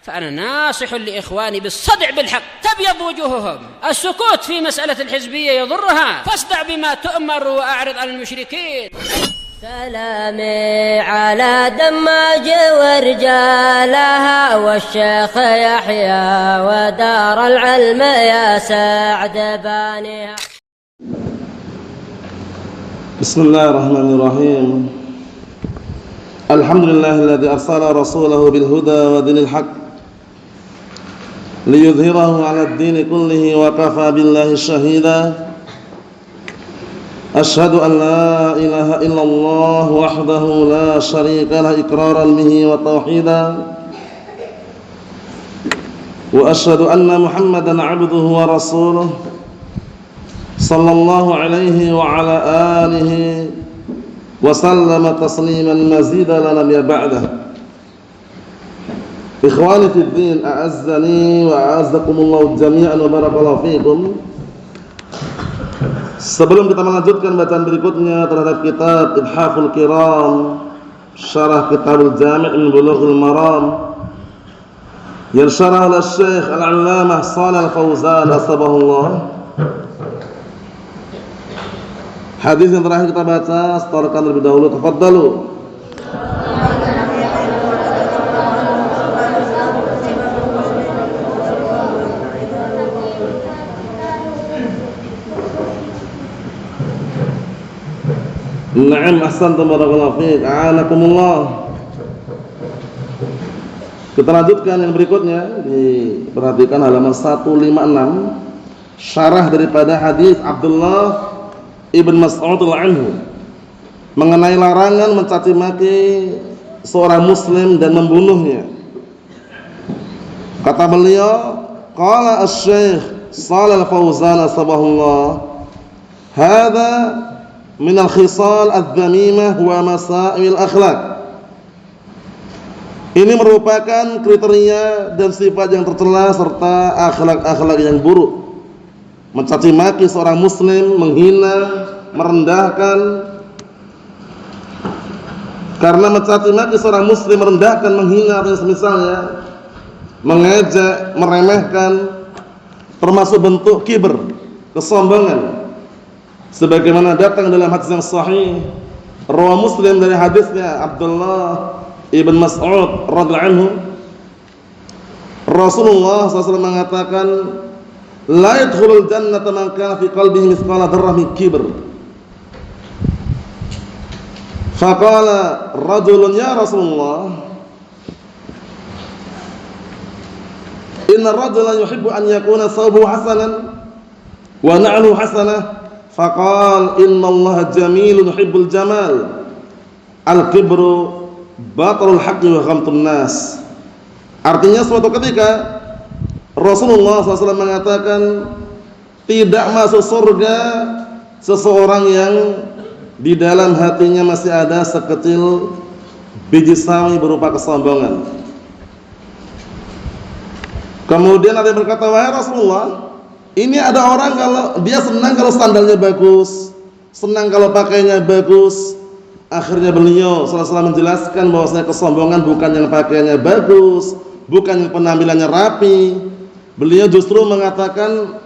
فأنا ناصح لإخواني بالصدع بالحق تبيض وجوههم. السكوت في مسألة الحزبية يضرها، فاصدع بما تؤمر وأعرض عن المشركين. سلامي على دماج ورجالها والشيخ يحيى ودار العلم يا سعد بانيها. بسم الله الرحمن الرحيم. الحمد لله الذي أرسل رسوله بالهدى ودين الحق ليظهره على الدين كله وكفى بالله شهيدا. أشهد أن لا إله إلا الله وحده لا شريك له إقرارا به وتوحيدا، وأشهد أن محمدا عبده ورسوله صلى الله عليه وعلى آله وسلم تسليما مزيدا لا نبي بعده. إخواني في الدين، أعزني وأعزكم الله جميعا وبarakallahu fikum. Sebelum kita melanjutkan bacaan berikutnya terhadap kitab Ithaful Kiram, syarah Kitabul Jami' min Bulughil Maram yang syarah oleh Syekh Al-Allamah Shalih Al-Fauzan asbahullah. Hadis yang terakhir kita baca, setorkan terlebih dahulu. Tafadhalu. Na'am, ahsantum barakallahu fiik. A'anakumullah. Kita lanjutkan yang berikutnya. Diperhatikan halaman 156. Syarah daripada hadis Abdullah Ibn Mas'ud anhu mengenai larangan mencaci maki seorang muslim dan membunuhnya. Kata beliau, qala asy-syekh Shalih Al-Fauzan asbahullah, hadza min al-khisal adz-dzamimah wa masail akhlaq. Ini merupakan kriteria dan sifat yang tercela serta akhlak-akhlak yang buruk. Mencaci maki seorang muslim, menghina, merendahkan. Karena mencaci maki seorang muslim, merendahkan, menghina atau semisalnya, mengejek, meremehkan, termasuk bentuk kibr, kesombongan. Sebagaimana datang dalam hadis yang sahih riwayat Muslim dari hadisnya Abdullah Ibn Mas'ud radhiyallahu anhu, Rasulullah SAW mengatakan, la yadkhulul jannata man kana fi qalbihi mithqala dzarrah min kibr. Faqala rajulun ya Rasulullah, inna ar-rajula yuhibbu an yakuna thawbuhu hasanan wa na'luhu hasanah. Faqala innallaha jamilun yuhibbul jamal. Al-kibru batarul haqqi wa ghamtun nas. Artinya suatu ketika Rasulullah SAW mengatakan, tidak masuk surga seseorang yang di dalam hatinya masih ada sekecil biji sawi berupa kesombongan. Kemudian ada yang berkata, wahai Rasulullah, ini ada orang kalau dia senang kalau sandalnya bagus, senang kalau pakainya bagus. Akhirnya beliau SAW menjelaskan bahwasanya kesombongan bukan yang pakaiannya bagus, bukan yang penampilannya rapi. Beliau justru mengatakan,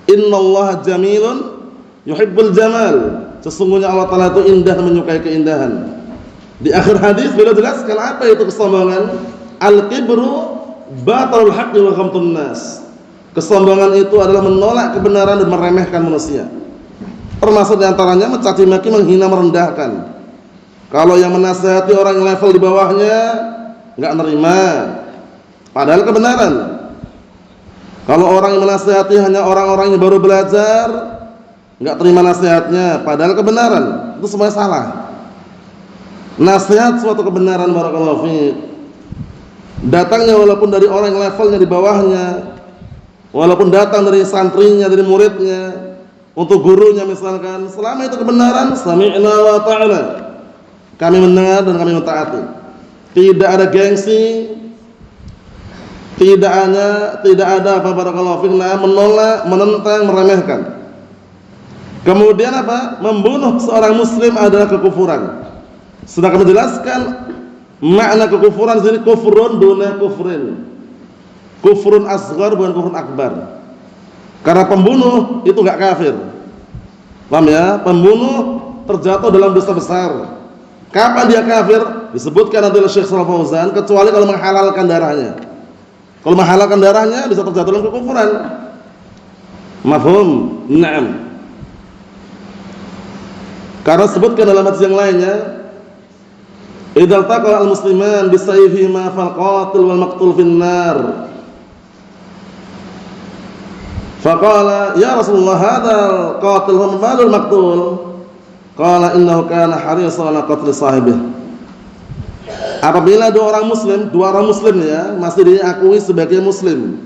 innallaha jamilun yuhibbul jamal. Sesungguhnya Allah Ta'ala itu indah, menyukai keindahan. Di akhir hadis beliau jelaskan apa itu kesombongan. Al-kibru batarul haqqi wa ghamtun nas. Kesombongan itu adalah menolak kebenaran dan meremehkan manusia. Termasuk diantaranya mencaci maki, menghina, merendahkan. Kalau yang menasihati orang yang level di bawahnya enggak nerima, padahal kebenaran. Kalau orang yang menasihati hanya orang-orang yang baru belajar, enggak terima nasihatnya, padahal kebenaran. Itu semua salah. Nasihat suatu kebenaran, barakallahu fiik, datangnya walaupun dari orang yang levelnya di bawahnya, walaupun datang dari santrinya, dari muridnya, untuk gurunya misalkan, selama itu kebenaran, sami'na wa ta'ala, kami mendengar dan kami mentaati. Tidak ada gengsi, tidak ada apa barakallahu fiik, menolak, menentang, meremehkan. Kemudian apa? Membunuh seorang muslim adalah kekufuran. Sudah kami jelaskan Makna kekufuran di sini kufrun duna kufrin. Kufrun asghar bukan kufrun akbar. Karena pembunuh itu enggak kafir. Paham ya? Pembunuh terjatuh dalam dosa besar. Kapan dia kafir? Disebutkan nanti oleh Syekh Shalal Fauzan, kecuali kalau menghalalkan darahnya. Kalau menghalalkan darahnya bisa terjatuh dalam kekufuran. Mafhum? Naam. Karena sebutkan dalam hadis yang lainnya, idzal taqal al-musliman bisayfihima fal qatil wal maqtul finnar. Faqala ya Rasulullah hadzal qatil wa malul maqtul. Qala innahu kana harisan ala qatl sahibih. Apabila dua orang muslim ya, masih diakui sebagai muslim,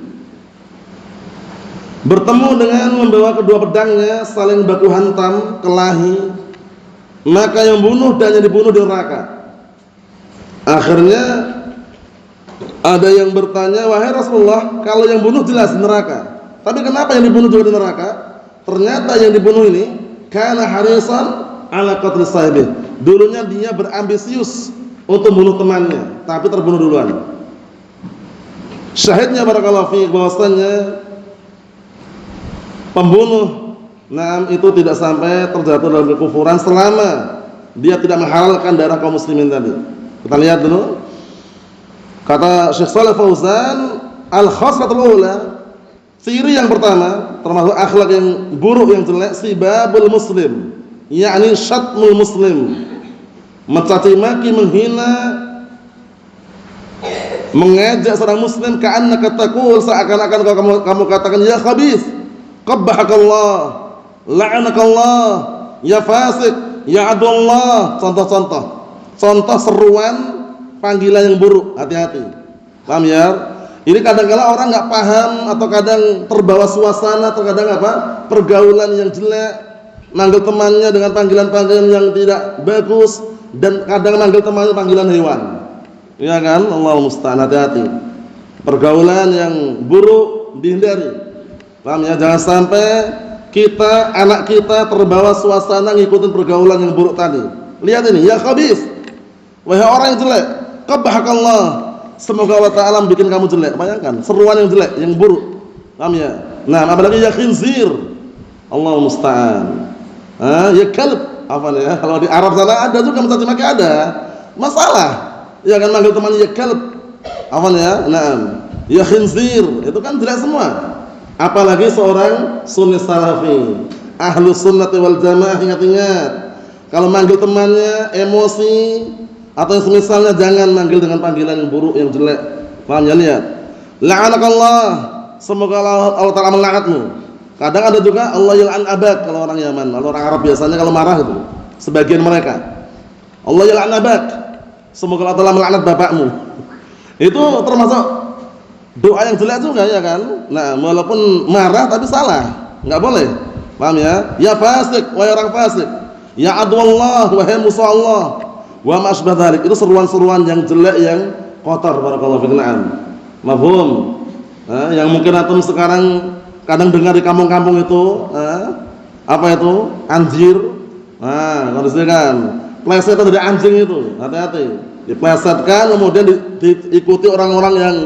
bertemu dengan membawa kedua pedangnya saling baku hantam, kelahi, maka yang bunuh dan yang dibunuh di neraka. Akhirnya ada yang bertanya, wahai Rasulullah, kalau yang bunuh jelas di neraka, tapi kenapa yang dibunuh juga di neraka? Ternyata yang dibunuh ini kana harisan ala qatl sahibih. Dulunya dia berambisius untuk bunuh temannya, tapi terbunuh duluan. Syahidnya barakallahu fiik bahwasanya pembunuh itu tidak sampai terjatuh dalam kekufuran selama dia tidak menghalalkan darah kaum muslimin tadi. Kita lihat dulu. Kata Syekh Shalal Fauzan, al-khaslatul ula, ciri yang pertama termasuk akhlak yang buruk yang jelek, sibabul muslim, yakni syatmul muslim, mencaci maki, menghina, mengejek seorang muslim, ka'annaka taqul, seakan-akan kamu katakan ya khabith, qabbahakallah, la'anakallah, ya fasik, ya adullah. Contoh seruan panggilan yang buruk, hati-hati. Paham ya? Ini kadang-kala orang enggak paham atau kadang terbawa suasana, terkadang pergaulan yang jelek, manggil temannya dengan panggilan-panggilan yang tidak bagus, dan kadang manggil temannya panggilan hewan. Ya kan? Allahu musta'an, hati-hati. Pergaulan yang buruk dihindari. Paham ya? Jangan sampai anak kita terbawa suasana ngikutin pergaulan yang buruk tadi. Lihat ini, ya khabith, wahai orang yang jelek, qabbahakallah, semoga Allah Ta'ala bikin kamu jelek. Bayangkan, seruan yang jelek, yang buruk. Paham ya? Nah, apalagi ya khinzir, Allahu musta'an. Ya kalb, apa ya? Kalau di Arab sana ada juga mencaci maki, ada masalah. Ya kan, manggil teman ya kalb, apa ya? Naam, ya khinzir, itu kan jelek semua. Apalagi seorang sunni salafi, ahlu sunnati wal jamaah, ingat-ingat, kalau manggil temannya emosi atau yang semisalnya, jangan manggil dengan panggilan yang buruk, yang jelek. Paham ya? Lihat, la'anakallah, semoga Allah Ta'ala melaknatmu. Kadang ada juga Allah yal'an abak, kalau orang Yaman, kalau orang Arab biasanya kalau marah itu, sebagian mereka, Allah yal'an abak, semoga Allah Ta'ala melaknat bapakmu. Itu termasuk doa yang jelek juga, ya kan? Nah, walaupun marah tapi salah, enggak boleh. Paham ya? Ya fasik, wahai orang fasik, ya adwallah, wahai musuh Allah, wa ma asbah dzalik. Itu seruan-seruan yang jelek, yang kotor. Barakallahu fiik. Na'am. Mafhum? Yang mungkin antum sekarang kadang dengar di kampung-kampung itu, apa itu? Anjir. Kalau disebutkan plesetan dari anjing itu, hati-hati. Diplesetkan kemudian diikuti orang-orang yang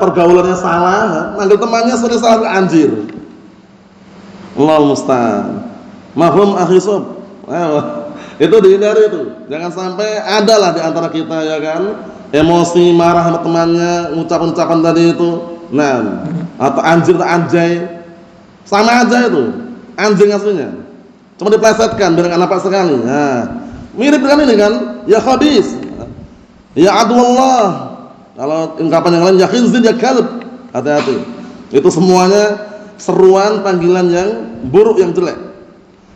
pergaulannya salah, manggil temannya sudah salah, anjir. Allahu musta'an. Mafhum akhi sub? Itu dihindari itu. Jangan sampai adalah di antara kita, ya kan, emosi, marah sama temannya, ucapan-ucapan tadi itu. Nah, atau anjir atau anjay, sama aja itu. Anjing aslinya, cuma diplesetkan biar enggak nampak sekali. Nah, mirip dengan ini kan, ya khabith, ya adwallah. Kalau ungkapan yang lain ya khinzir, ya kalb, hati-hati. Itu semuanya seruan panggilan yang buruk, yang jelek.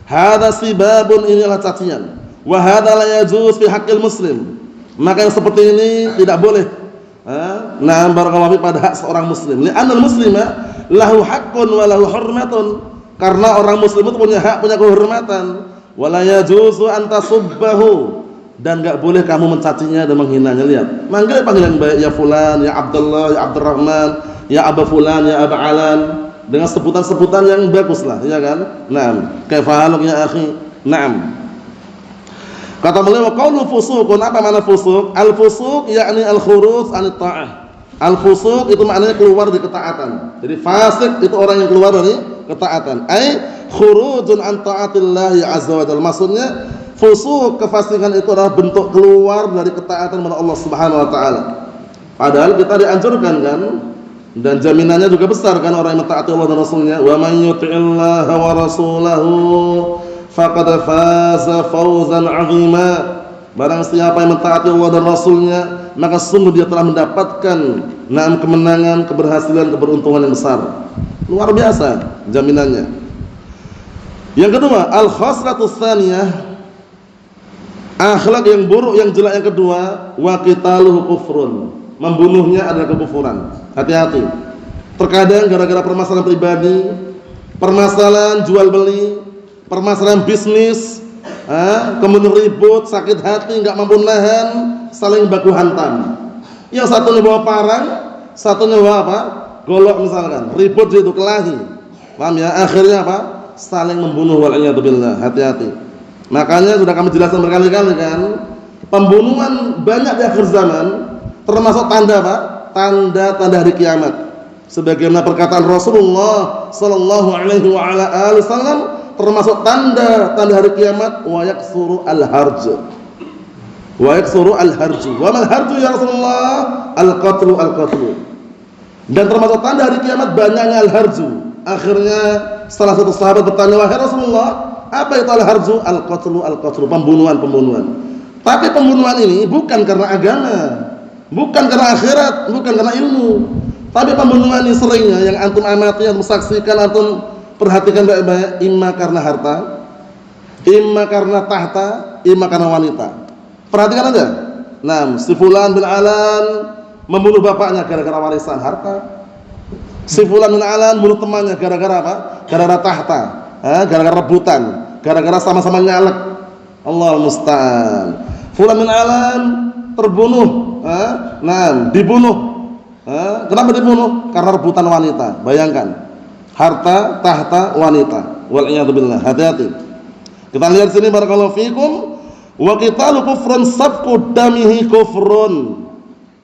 Hadza sibabun, inilah cacian. Wa hadza la yajuz fi haqqil muslim. Maka yang seperti ini tidak boleh. Nah, barakallahu pada hak seorang muslim. Li'anal muslima lahu haqqun wa lahu hurmatun. Karena orang muslim itu punya hak, punya kehormatan. Wa la yajuzu an tasubbahu, dan enggak boleh kamu mencacinya dan menghinanya. Lihat, manggil panggilan baik, ya fulan, ya Abdullah, ya Abdurrahman, ya Aba fulan, ya Aba Alan, dengan sebutan-sebutan yang baguslah, ya kan? Naam, kaifa haluk ya akhi? Naam. Kata beliau, qaulu fusuqun, apa makna fusuq? Al-fusuq yakni al-khuruj 'anit ta'ah. Al-fusuq itu maknanya keluar dari ketaatan. Jadi fasik itu orang yang keluar dari ketaatan. Ai khurujun an ta'atillah azza wa jalla. Maksudnya fusuq, kefasikan itu adalah bentuk keluar dari ketaatan kepada Allah Subhanahu wa taala. Padahal kita dianjurkan kan, dan jaminannya juga besar kan orang yang mentaati Allah dan Rasulnya. Wa man yuti'illaha wa rasulahu faqad faza fawzan 'azima. Barang siapa yang mentaati Allah dan Rasulnya, maka sungguh dia telah mendapatkan kemenangan, keberhasilan, keberuntungan yang besar. Luar biasa jaminannya. Yang kedua, al-khaslatus tsaniyah, akhlak yang buruk yang jelek yang kedua, wa qitaluhu kufrun. Membunuhnya adalah kekufuran. Hati-hati. Terkadang gara-gara permasalahan pribadi, permasalahan jual beli, permasalahan bisnis, kemudian ribut, sakit hati, enggak mampu nahan, saling baku hantam. Yang satunya bawa parang, satunya bawa apa? Golok misalkan. Ribut itu kelahi. Paham ya? Akhirnya apa? Saling membunuh, wal'iyadu billah. Hati-hati. Makanya sudah kami jelaskan berkali-kali kan, pembunuhan banyak di akhir zaman, termasuk tanda apa? Tanda-tanda hari kiamat. Sebagaimana perkataan Rasulullah sallallahu alaihi wasallam, termasuk tanda-tanda hari kiamat, wa yaksuru al-harj. Wa yaksuru al-harj. Wa mal harju ya Rasulullah? Al-qatlu al-qatlu. Dan termasuk tanda hari kiamat banyaknya al-harju. Akhirnya salah satu sahabat bertanya, "Wahai Rasulullah, apa itu al-harju?" Al-qatlu al-qatlu, pembunuhan-pembunuhan. Tapi pembunuhan ini bukan karena agama, bukan karena akhirat, bukan karena ilmu. Tapi pembunuhan ini seringnya yang antum amati, antum saksikan, antum perhatikan baik-baik, imma karena harta, imma karena tahta, imma karena wanita. Perhatikan aja. Nah, si fulan bin Alan membunuh bapaknya gara-gara warisan harta. Si fulan bin Alan bunuh temannya gara-gara apa? Gara-gara tahta, gara-gara rebutan, gara-gara sama-sama nyalek. Allah musta'an. Fulan bin Alan terbunuh, dibunuh. Kenapa dibunuh? Karena rebutan wanita. Bayangkan, harta, tahta, wanita. Wal'iyadu billah. Hati-hati. Kita lihat sini barakallahu fikum. Wa qitalu kufrun sabqu damihi kufrun.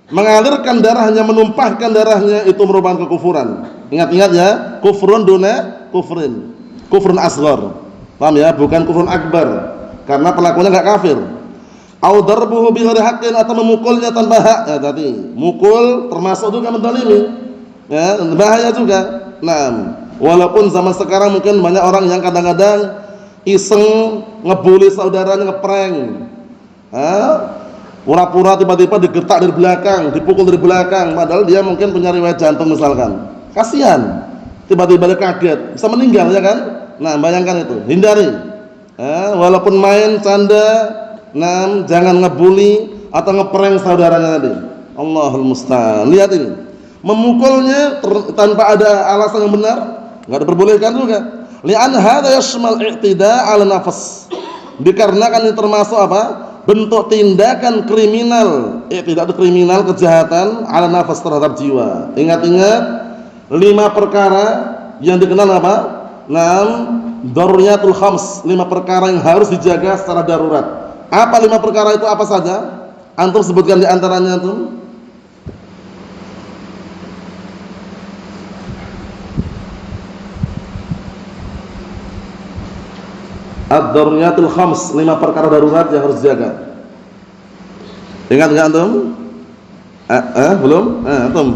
Mengalirkan darahnya, menumpahkan darahnya itu merupakan kekufuran. Ingat-ingat ya, kufrun duna kufrin. Kufrun asghar. Paham ya? Bukan kufrun akbar. Karena pelakunya enggak kafir. Au darbuhu bi ghairi haqqin, atau memukulnya tanpa hak. Ya tadi, mukul termasuk juga menzalimi. Ya, bahaya juga. Nah, walaupun zaman sekarang mungkin banyak orang yang kadang-kadang iseng ngebully saudaranya, ngeprank. Pura-pura tiba-tiba digetak dari belakang, dipukul dari belakang, padahal dia mungkin punya riwayat jantung misalkan. Kasihan. Tiba-tiba dia kaget, bisa meninggal ya kan? Nah, bayangkan itu. Hindari. Walaupun main canda, jangan ngebully atau ngeprank saudaranya tadi. Allahul musta'an. Lihat ini. Memukulnya tanpa ada alasan yang benar, enggak diperbolehkan juga. Li'an hadza yashmal i'tida' 'ala nafs. Dikarenakan ini termasuk apa? Bentuk tindakan kriminal. Tidak kriminal, kejahatan 'ala nafs, terhadap jiwa. Ingat-ingat 5 perkara yang dikenal apa? Daruriyatul khams, 5 perkara yang harus dijaga secara darurat. Apa 5 perkara itu, apa saja? Antum sebutkan di antaranya antum. Ad-daruriyatul khams, 5 perkara darurat yang harus dijaga. Ingat enggak antum? Belum? Antum.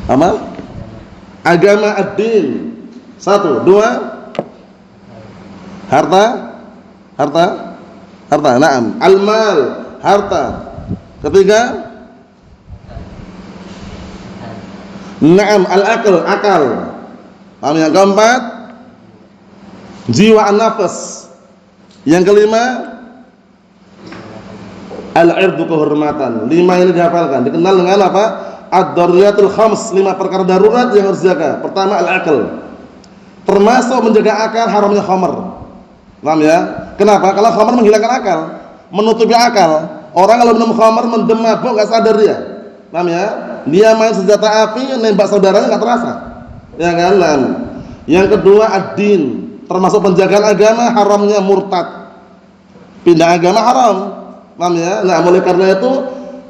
Apa? Agama ad-din. 1, 2. Harta. Naam. Al-mal, harta. Ketiga. Naam, al-aql, akal. Paham? Yang keempat, jiwa an-nafs. Yang kelima, al-irdu, kehormatan. 5 ini dihafalkan. Dikenal dengan apa? Ad-daruriyatul khams, 5 perkara darurat yang harus dijaga. Pertama, al-aql. Termasuk menjaga akal, haramnya khamr. Paham ya? Kenapa? Kalau khamr menghilangkan akal, menutupi akal. Orang kalau minum khamr mendem mabuk enggak sadar dia. Paham ya? Dia main senjata api, nembak saudaranya enggak terasa. Ya kan? Yang kedua, ad-din. Termasuk penjagaan agama, haramnya murtad. pindah agama haram. Paham ya? Nah, oleh karena itu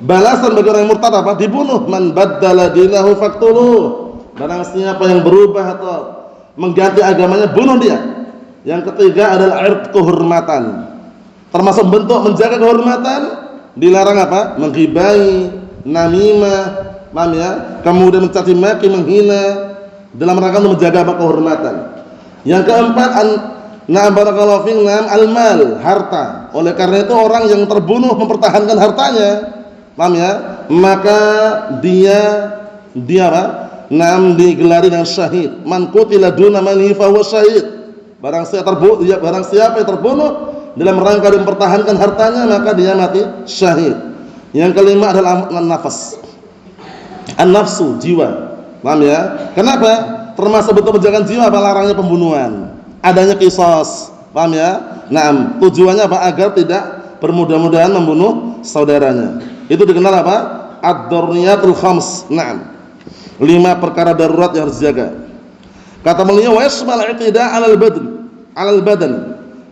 balasan bagi orang yang murtad apa? Dibunuh. Man baddala dinahu faqtuluh. Barang siapa yang berubah atau mengganti agamanya, bunuh dia. Yang ketiga adalah kehormatan. Termasuk bentuk menjaga kehormatan, dilarang apa? Menggibahi, namimah, paham ya? Kemudian mencaci maki, menghina, dalam rangka untuk menjaga kehormatan. Yang keempat, na'am barakallahu fiik, na'am al-mal, harta. Oleh karena itu orang yang terbunuh mempertahankan hartanya, paham ya? Maka dia apa? Na'am digelari dengan syahid. Man qutila duna malihi fa huwa syahid. Barang siapa yang terbunuh dalam rangka mempertahankan hartanya, maka dia mati syahid. Yang kelima adalah an-nafas. An-nafsu, jiwa. Paham ya? Kenapa? Termasuk bentuk menjaga jiwa apa? Larangnya pembunuhan. Adanya qisas. Paham ya? Nah, tujuannya apa? Agar tidak bermudah-mudahan membunuh saudaranya. Itu dikenal apa? Ad-daruriyatul khams. Naam. 5 perkara darurat yang harus dijaga. Kata beliau, wa yashmal i'tida' 'alal badan.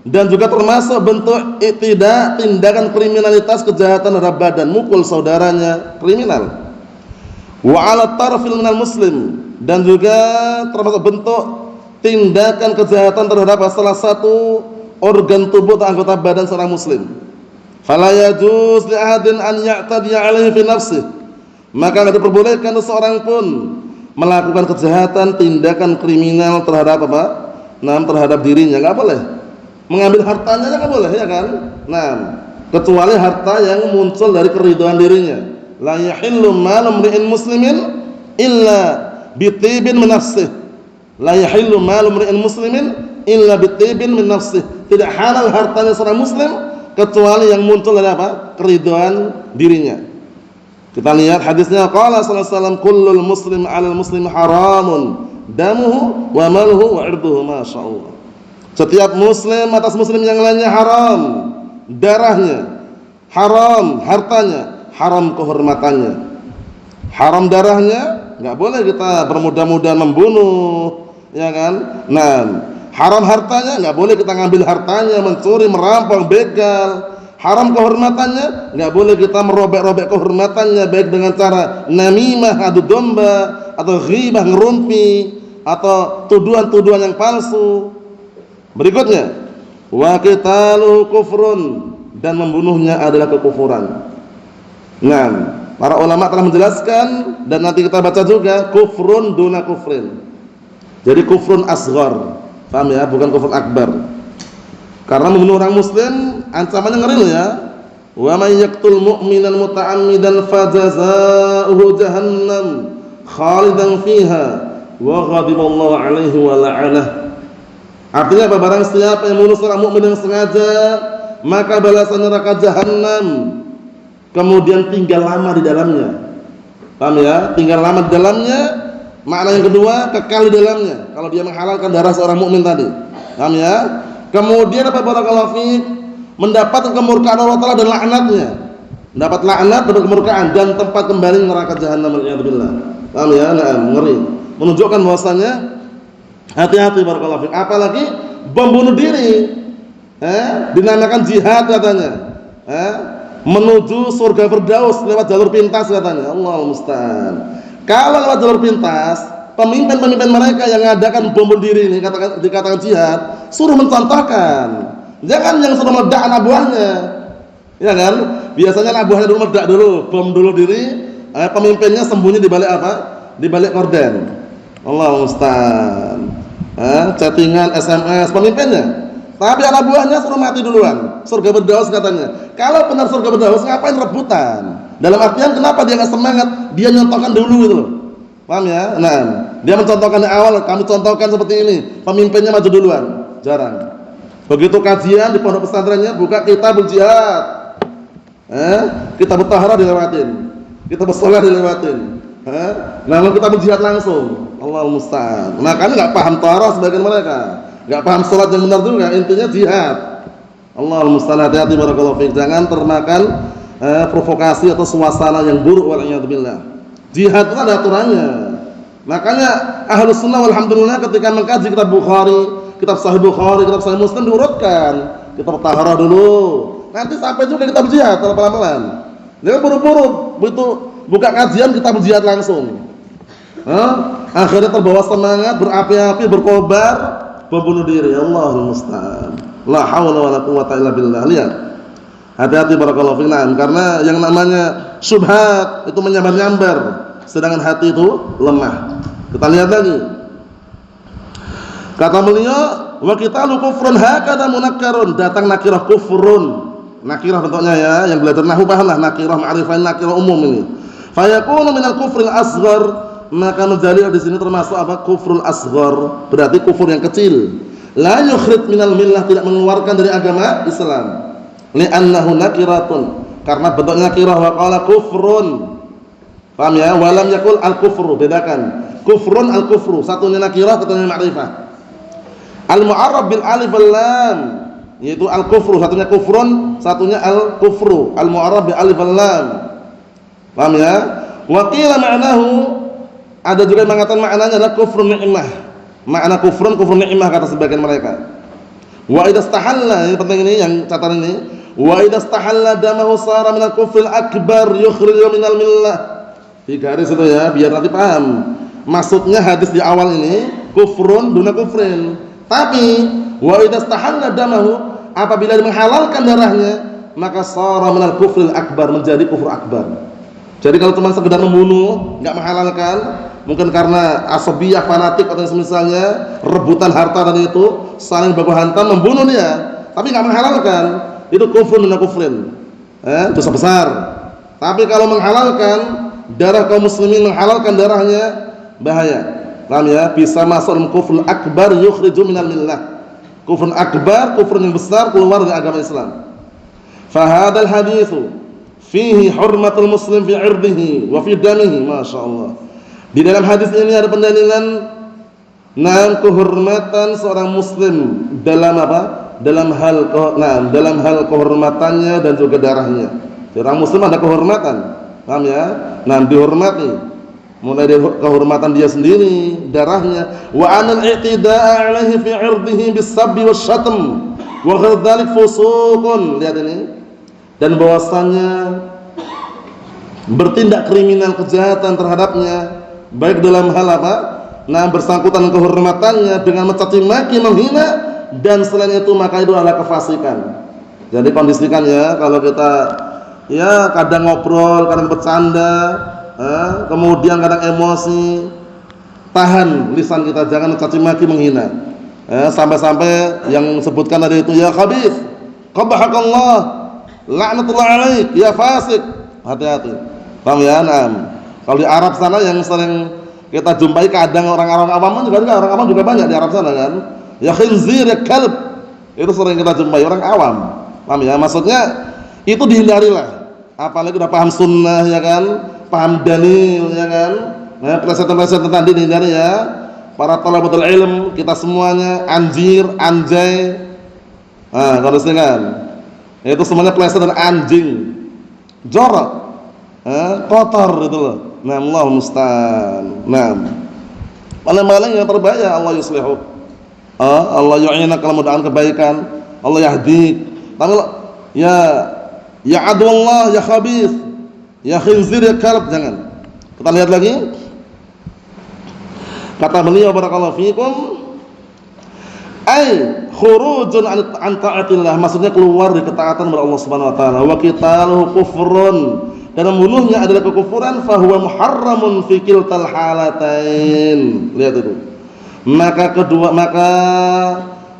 Dan juga termasuk bentuk i'tida', tindakan kriminalitas, kejahatan terhadap badan, mukul saudaranya, kriminal. Wa 'ala tarfil minal muslim, dan juga termasuk bentuk tindakan kejahatan terhadap salah satu organ tubuh atau anggota badan seorang muslim. Fala yajuz li ahadin an ya'tadiya 'alaihi fi nafsihi. Maka tidak diperbolehkan seorang pun melakukan kejahatan, tindakan kriminal terhadap apa? Nah, terhadap dirinya, enggak boleh. Mengambil hartanya enggak boleh, ya kan? Nah, kecuali harta yang muncul dari keridhaan dirinya. La yahillu malu imri'in muslimin illa bitibin min nafsihi. La yahillu malu imri'in muslimin illa bitibin min nafsihi. Tidak halal hartanya seorang muslim kecuali yang muncul dari apa? Keridhaan dirinya. Kita lihat hadisnya, qala sallallahu alaihi wasallam, kullul muslim 'alal muslim haramun damuhu wa maluhu wa 'irduhu, masyaallah. Setiap muslim atas muslim yang lainnya haram darahnya, haram hartanya, haram kehormatannya. Haram darahnya, enggak boleh kita bermudah-mudahan membunuh, ya kan? Nah, haram hartanya, enggak boleh kita ngambil hartanya, mencuri, merampok, begal. Haram kehormatannya, enggak boleh kita merobek-robek kehormatannya, baik dengan cara namimah, adu domba, atau ghibah, ngerumpi, atau tuduhan-tuduhan yang palsu. Berikutnya, wa qitalu kufrun, dan membunuhnya adalah kekufuran. Nah, para ulama telah menjelaskan, dan nanti kita baca juga, kufrun duna kufrin. Jadi kufrun asghar, paham ya? Bukan kufrun akbar. Karena membunuh orang muslim ancamannya ngeri loh ya. Wa may yaqtul mu'minan muta'ammidan fajazaohu jahannam khalidan fiha wa ghadiballahu 'alaihi wa la'anah. Artinya apa? Barang siapa yang membunuh seorang mukmin yang sengaja, maka balasan neraka jahanam, kemudian tinggal lama di dalamnya. Paham ya? Tinggal lama di dalamnya. Makna yang kedua, kekal di dalamnya. Kalau dia menghalalkan darah seorang mukmin tadi. Paham ya? Kemudian apa, barakallahu fiik, mendapatkan kemurkaan Allah Taala dan laknatnya. Mendapat laknat dan kemurkaan dan tempat kembali neraka jahanam, waliyadzubillah. Paham ya? Nah, ngeri. Menunjukkan bahwasanya hati-hati, barakallahu fiik. Apalagi bom bunuh diri. Dinamakan jihad katanya. Menuju surga Firdaus lewat jalur pintas katanya. Allahu musta'an. Kalau lewat jalur pintas, pemimpin-pemimpin mereka yang mengadakan bom bunuh diri ini dikatakan jihad, suruh mencontohkan. Jangan yang suruh meledak anak buahnya. Ya kan? Biasanya anak buahnya dulu meledak dulu, bom dulu diri, pemimpinnya sembunyi di balik apa? Di balik korden. Allahu musta'an. Chattingan, SMS pemimpinnya. Tapi anak buahnya suruh mati duluan. Surga Firdaus katanya. Kalau benar surga Firdaus, ngapain rebutan? Dalam artian kenapa dia enggak semangat? Dia nyontohkan dulu gitu loh. Paham ya? Nah, dia mencontohkan di awal, kami contohkan seperti ini. Pemimpinnya maju duluan. Jarang. Begitu kajian di pondok pesantrennya buka kitabul jihad. Kitab taharah dilewatin. Kitab shalah dilewatin. Lalu kita berjihad langsung. Allahu musta'an. Makanya enggak paham taharah sebagian mereka. Enggak paham salat yang benar juga, intinya jihad. Allahu musta'an. Hati-hati barakallahu fiik. Jangan termakan provokasi atau suasana yang buruk, waliyadzubillah. Jihad itu ada aturannya. Makanya Ahlus Sunnah walhamdulillah ketika mengkaji kitab Bukhari, kitab Sahih Bukhari, kitab Sahih Muslim diurutkan kita bertaharah dulu. Nanti sampai juga kita berjihad pelan-pelan. Jangan buru-buru begitu buka kajian kita berjihad langsung. Akhirnya terbawa semangat, berapi-api, berkobar, membunuh diri. Allahul musta'an. La haula wala quwwata illa billah. Lihat. Hati-hati barakallahu fiikum. Karena yang namanya syubhat itu menyambar-nyambar, sedangkan hati itu lemah. Kita lihat lagi. Kata beliau, wa qitalu kufrun hakada munakkarun, datang nakirah kufrun. Nakirah bentuknya ya, yang belajar nahwu pahamlah nakirah ma'rifah, nakirah umum ini. Fa yakunu minal kufril asghar, maka menjadi di sini termasuk apa? Kufrul asghar, berarti kufur yang kecil. La yukhrij minal millah, tidak mengeluarkan dari agama Islam. Li'annahu nakiratun, karena bentuknya nakirah, wa qala kufrun. Paham ya? Wa lam yaqul al-kufru, bedakan. Kufrun al-kufru, satunya nakirah, satunya ma'rifah. Al-mu'arrab bil alif wal lam, yaitu al-kufru, satunya kufrun, satunya al-kufru. Al-mu'arrab bil alif wal lam. Paham ya? Wa qila ma'nahu, ada juga yang mengatakan maknanya adalah kufrun ni'mah. Makna kufrun, kufrun ni'mah kata sebagian mereka. Wa idza istahalla, ini penting ini yang catatan ini. Wa idza istahalla damahu sara minal kufril akbar yukhriju minal millah. Di garis itu ya, biar nanti paham. Maksudnya hadis di awal ini kufrun duna kufrin. Tapi wa idza istahalla damahu, apabila menghalalkan darahnya, maka sara minal kufril akbar, menjadi kufur akbar. Jadi kalau cuma sekedar membunuh, enggak menghalalkan, mungkin karena asabiyah, fanatik atau semisalnya, rebutan harta tadi itu, saling baku hantam, membunuh dia, tapi enggak menghalalkan, itu kufrun duna kufrin. Dosa besar. Tapi kalau menghalalkan darah kaum muslimin, menghalalkan darahnya, bahaya. Paham ya? Bisa masuk dalam kufrun akbar yukhriju minal millah. Kufrun akbar, kufrun yang besar, keluar dari agama Islam. Fa hadzal haditsu fihi hurmatul muslim fi 'irdihi wa fi damihi, masyaallah. Di dalam hadis ini ada pendalilan kehormatan seorang muslim dalam apa? Dalam hal kehormatannya dan juga darahnya. Seorang muslim ada kehormatan. Paham ya? Dihormati. Mulai dari kehormatan dia sendiri, darahnya, wa anal i'tida'a 'alaihi fi 'irdihi bis-sabbi wasy-syatm wa ghadzalik fusuqun. Lihat ini. Dan bahwasannya bertindak kriminal, kejahatan terhadapnya, baik dalam hal apa? Bersangkutan kehormatannya dengan mencaci maki, menghina, dan selain itu maka itu adalah kefasikan. Jadi kondisikan ya, kalau kita ya kadang ngobrol, kadang bercanda, kemudian kadang emosi, tahan lisan kita, jangan mencaci maki, menghina. Sampai-sampai yang sebutkan tadi itu, ya khabith, qabahakallah, laknatullah alaik, ya fasik. Hati-hati. Paham ya? Kalau di Arab sana yang sering kita jumpai, kadang orang-orang awam juga, orang awam juga banyak di Arab sana kan. Ya khinzir, ya kalb. Itu sering kita jumpai orang awam. Paham ya? Maksudnya itu dihindarilah. Apalagi udah paham sunnah ya kan, paham dalil ya kan. Plesetan-plesetan tadi dihindari ya. Para thalabatul ilm, kita semuanya anjir, anjay. Kalau kan itu semuanya plesetan, anjing, jorok, kotor itu loh. Allahul musta'an. Paling-paling yang terbahaya Allah yuslihu. Allah yu'ina, kalau mudahan kebaikan, Allah yahdi. Tapi ya adwallah, ya khabith, ya khinzir, ya kalb, jangan. Kita lihat lagi. Kata beliau barakallahu fiikum, ai khurujun an ta'atillah, maksudnya keluar dari ketaatan kepada Allah Subhanahu wa taala. Wa qitaluhu kufrun, dan membunuhnya adalah kekufuran, fa huwa muharramun fi kiltal halatain. Lihat itu. Maka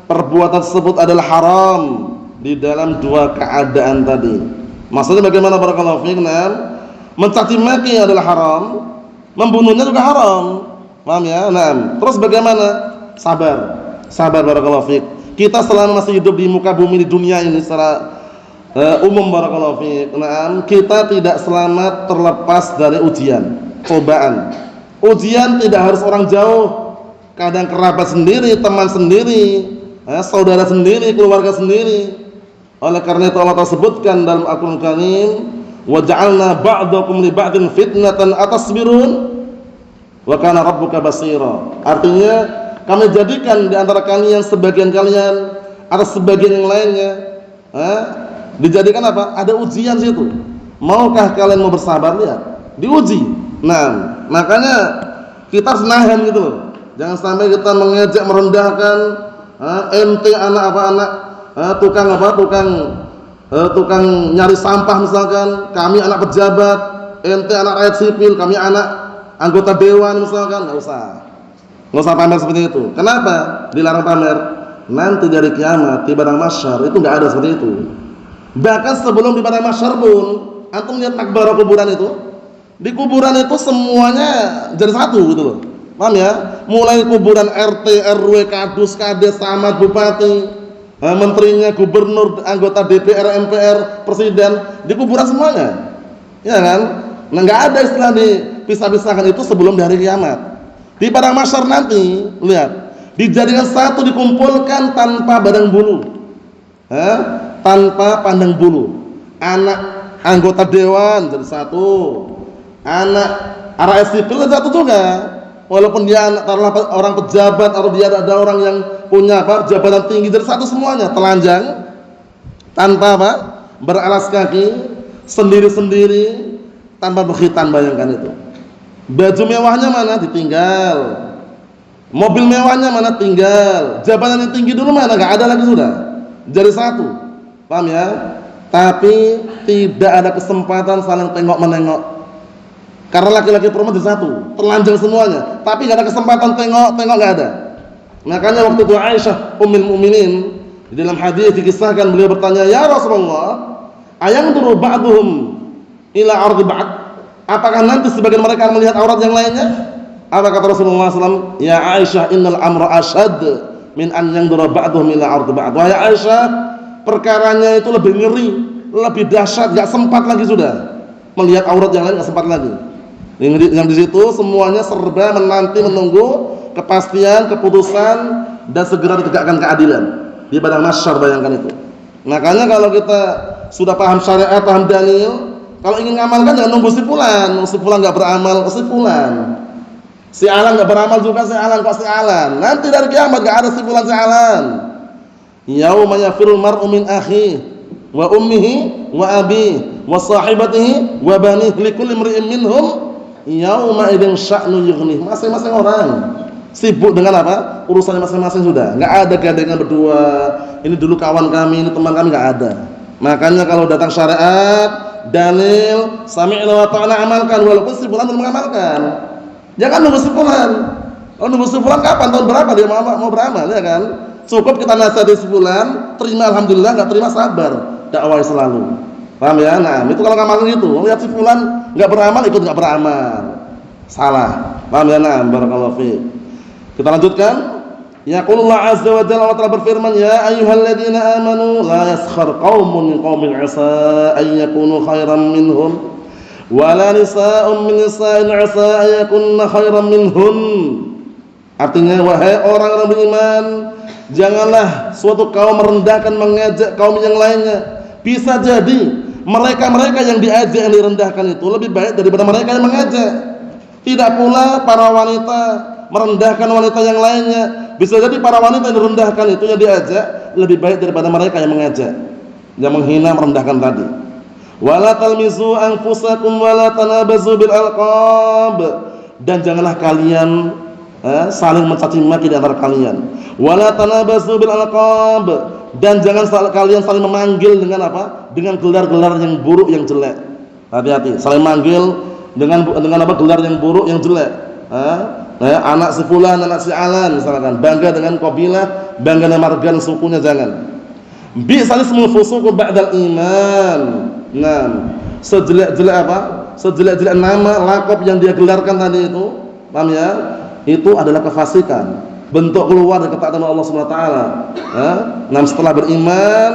perbuatan tersebut adalah haram di dalam dua keadaan tadi. Maksudnya bagaimana barakallahu fiikum? Mencaci maki adalah haram, membunuhnya juga haram. Paham ya? Terus bagaimana? Sabar barakallahu fiik. Kita selama masih hidup di muka bumi di dunia ini secara umum barakallahu fiik, kita tidak selamat terlepas dari ujian, cobaan. Ujian tidak harus orang jauh, kadang kerabat sendiri, teman sendiri, saudara sendiri, keluarga sendiri. Oleh karena itu Allah tersebutkan dalam Al-Qur'an Karim, wa ja'alna ba'dakum li ba'din fitnatan atasbirun wa kana rabbuka basira. Artinya kami jadikan di antara kalian sebagian kalian atas sebagian yang lainnya dijadikan apa? Ada ujian situ. Maukah kalian mau bersabar? Lihat, diuji. Nah, makanya kita harus nahan gitu loh. Jangan sampai kita mengejek, merendahkan ente anak apa anak tukang nyari sampah misalkan, kami anak pejabat, ente anak rakyat sipil, kami anak anggota dewan misalkan. Nggak usah pamer seperti itu. Kenapa dilarang pamer? Nanti dari kiamat di padang mahsyar itu nggak ada seperti itu. Bahkan sebelum di padang mahsyar pun, antum lihat makbarah kuburan itu, di kuburan itu semuanya jadi satu gitu loh. Paham ya? Mulai kuburan RT, RW, kadus, kades, camat, bupati, menterinya, gubernur, anggota DPR, MPR, presiden, di kuburan semuanya. Ya kan? Nah, nggak ada istilah dipisah-pisahkan itu sebelum di hari kiamat. Di padang mahsyar nanti, lihat, dijadikan satu, dikumpulkan tanpa pandang bulu. Tanpa pandang bulu. Anak anggota dewan jadi satu. Anak rakyat sipil jadi satu juga. Walaupun dia orang pejabat atau dia ada orang yang punya jabatan tinggi, jadi satu semuanya, telanjang, tanpa beralas kaki, sendiri-sendiri, tanpa berkhitan. Bayangkan itu. Baju mewahnya mana? Ditinggal. Mobil mewahnya mana? Tinggal. Jabatan yang tinggi dulu mana? Nggak ada lagi sudah. Jadi satu. Paham ya? Tapi tidak ada kesempatan saling tengok-menengok. Karena laki-laki perempuan jadi satu, telanjang semuanya. Tapi nggak ada kesempatan tengok-tengok, nggak ada. Makanya waktu itu Aisyah Ummul Mukminin di dalam hadis dikisahkan, beliau bertanya, "Ya Rasulullah, ayanduru ba'duhum ila ardi ba'd?" Apakah nanti sebagian mereka melihat aurat yang lainnya? Apa kata Rasulullah SAW? "Ya Aisyah, innal amra ashad min an yandura ba'duhum ila ardi ba'd." Wahai Aisyah, perkaranya itu lebih ngeri, lebih dahsyat, nggak sempat lagi sudah melihat aurat yang lain, nggak sempat lagi. Yang di situ semuanya serba menanti, menunggu kepastian, keputusan, dan segera ditegakkan keadilan di padang mahsyar. Bayangkan itu. Makanya kalau kita sudah paham syariat, paham dalil, kalau ingin ngamalkan jangan nunggu si fulan nggak beramal, si fulan, si alan nggak beramal juga, si alan. Nanti dari kiamat nggak ada si fulan, si alan. Yauma yafirul mar'u min akhihi wa ummihi wa abihi wa sahibatihi wa banihi likulli imri'in minhum yauma idzin sya'nu yughnih. Masing-masing orang sibuk dengan apa? Urusannya masing-masing sudah. Enggak ada gandengan berdua. Ini dulu kawan kami, ini teman kami, enggak ada. Makanya kalau datang syariat, dalil, sami'na wa ta'ala, amalkan walaupun si fulan belum mengamalkan. Jangan nunggu si fulan. Kalau nunggu si fulan kapan? Tahun berapa dia mau beramal, ya kan? Cukup kita nasihati si fulan, terima alhamdulillah, enggak terima sabar. Dakwah selalu. Paham ya? Nah, itu kalau ngamalin gitu, lihat si fulan enggak beramal, ikut enggak beramal. Salah. Paham ya? Nah, barakallahu fiik. Kita lanjutkan. Yaqulullah azza wa jalla, Allah telah berfirman, "Ya ayyuhalladzina amanu la yaskhar qaumun min qaumin 'asa an yakunu khairan minhum wa la nisa'un min nisa'in 'asa an yakunna khairan minhun." Artinya, wahai orang-orang beriman, janganlah suatu kaum merendahkan, mengejek kaum yang lainnya. Bisa jadi mereka-mereka yang diajak, yang direndahkan itu lebih baik daripada mereka yang mengajak. Tidak pula para wanita merendahkan wanita yang lainnya. Bisa jadi para wanita yang direndahkan itu, yang diajak, lebih baik daripada mereka yang mengajak, yang menghina, merendahkan tadi. Wala talmizu anfusakum wala tanabazu bil alqab. Dan janganlah kalian saling mencaci maki di antara kalian. Wala tanabazu bil alqab. Dan jangan kalian saling memanggil dengan apa? Dengan gelar-gelar yang buruk, yang jelek. Hati-hati, saling manggil dengan apa? Gelar yang buruk, yang jelek. Anak si fulan, anak si alan misalkan, bangga dengan kabilah, bangga dengan marga sukunya, jangan. Bi'sal ismul fusuq ba'dal iman. Nah, sejelek-jelek apa? Sejelek-jelek nama, lakop yang dia gelarkan tadi itu, paham ya? Itu adalah kefasikan. Bentuk keluar dari ketaatan Allah Subhanahu wa taala. Nah, setelah beriman,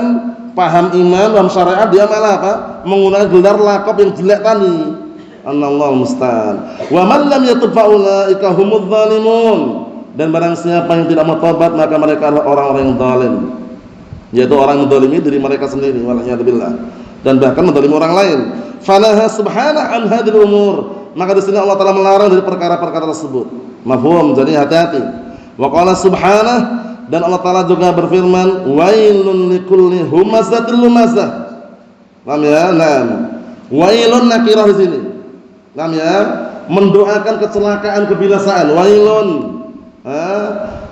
paham iman, paham syariat, dia malah apa? Menggunakan gelar lakop yang jelek tadi. Annallahu musta'an. Wa man lam yatub fa ulaika humudz zalimun. Dan barang siapa yang tidak bertobat, maka mereka adalah orang-orang yang zalim. Yaitu orang menzalimi diri mereka sendiri, waliyadzubillah. Dan bahkan menzalimi orang lain. Fanaha subhanahu an hadhil umur. Maka di sini Allah Taala melarang dari perkara-perkara tersebut. Mafhum? Jadi hati-hati. Wa qala subhanahu dan Allah Ta'ala juga berfirman, wailun likulli humazatil lumazah. Paham ya? Naam. Wailun nakirah di sini. Paham ya? Mendoakan kecelakaan, kebinasaan. Wailun.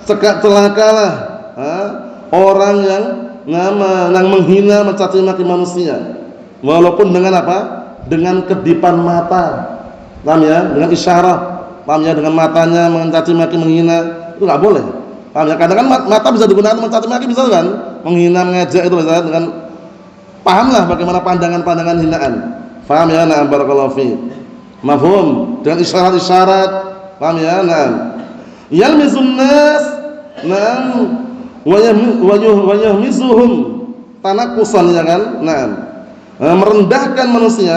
Celakalah orang yang menghina, mencaci maki manusia. Walaupun dengan apa? Dengan kedipan mata. Paham ya? Dengan isyarat. Paham ya? Dengan matanya mencaci maki, menghina. Itu enggak boleh. Paham ya? Kadang kan mata bisa digunakan mencaci maki, bisa kan? Menghina, mengejek itu bisa dengan pahamlah bagaimana pandangan-pandangan hinaan. Paham ya? Na'am barakallahu fi. Mafhum? Dengan isyarat-isyarat. Paham ya? Na'am. Yalmizun nas, na'am, wa yahmizuhum tanaqqusan, ya kan? Na'am. Merendahkan manusia,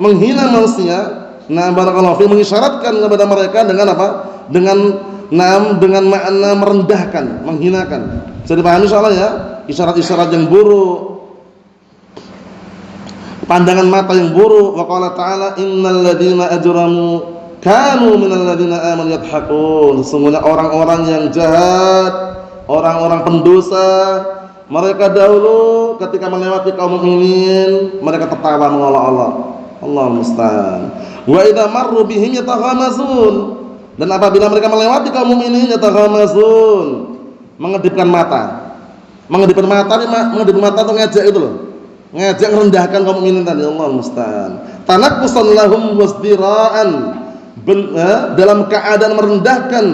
menghina manusia. Na'am barakallahu fi, mengisyaratkan kepada mereka dengan apa? Dengan makna merendahkan, menghinakan. Bisa dipahami insyaallah ya? Isyarat-isyarat yang buruk, pandangan mata yang buruk. Wa qala ta'ala innal ladzina ajramu kanu minal ladzina amanu yadhakun. Sesungguhnya orang-orang yang jahat, orang-orang pendosa, mereka dahulu ketika melewati kaum mukminin, mereka tertawa mengolok-olok. Allahu musta'an. Wa idza marru bihim yataghamazun. Dan apabila mereka melewati kaum mukminin yataghamazun, mengedipkan mata. Mengedipkan mata atau ngejek itu loh. Ngejek merendahkan kaum mukminin tadi. Allahu musta'an. Tanaqqusan lahum wasdira'an, dalam keadaan merendahkan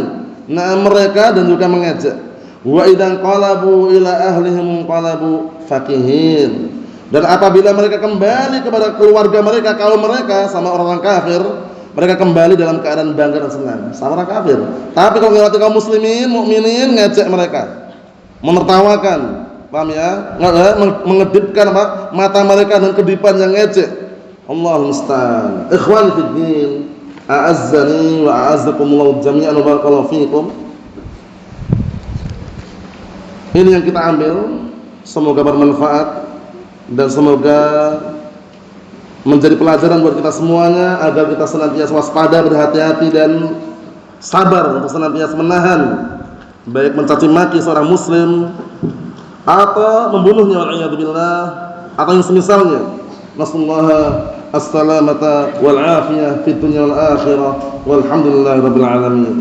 mereka dan juga mengejek. Wa idzan qalabu ila ahlihim qalabu fakihin. Dan apabila mereka kembali kepada keluarga mereka, kaum mereka, sama orang kafir, mereka kembali dalam keadaan bangga dan senang sama orang kafir. Tapi kalau melewati kaum muslimin, mukminin, ngejek mereka, menertawakan, paham ya? Mengedipkan apa? Mata mereka dan kedipan yang ngejek. Allahu musta'an. Ikhwani fid din, a'azzani wa a'azzakumullah jami'an wa barakallahu fiikum. Ini yang kita ambil, semoga bermanfaat dan semoga menjadi pelajaran buat kita semuanya agar kita senantiasa waspada, berhati-hati dan sabar untuk senantiasa menahan baik mencaci maki seorang muslim atau membunuhnya wal'iyadzubillah atau yang semisalnya. Nasallahu as-salamata wal afiyah fid dunya wal akhirah walhamdulillahirabbil alamin.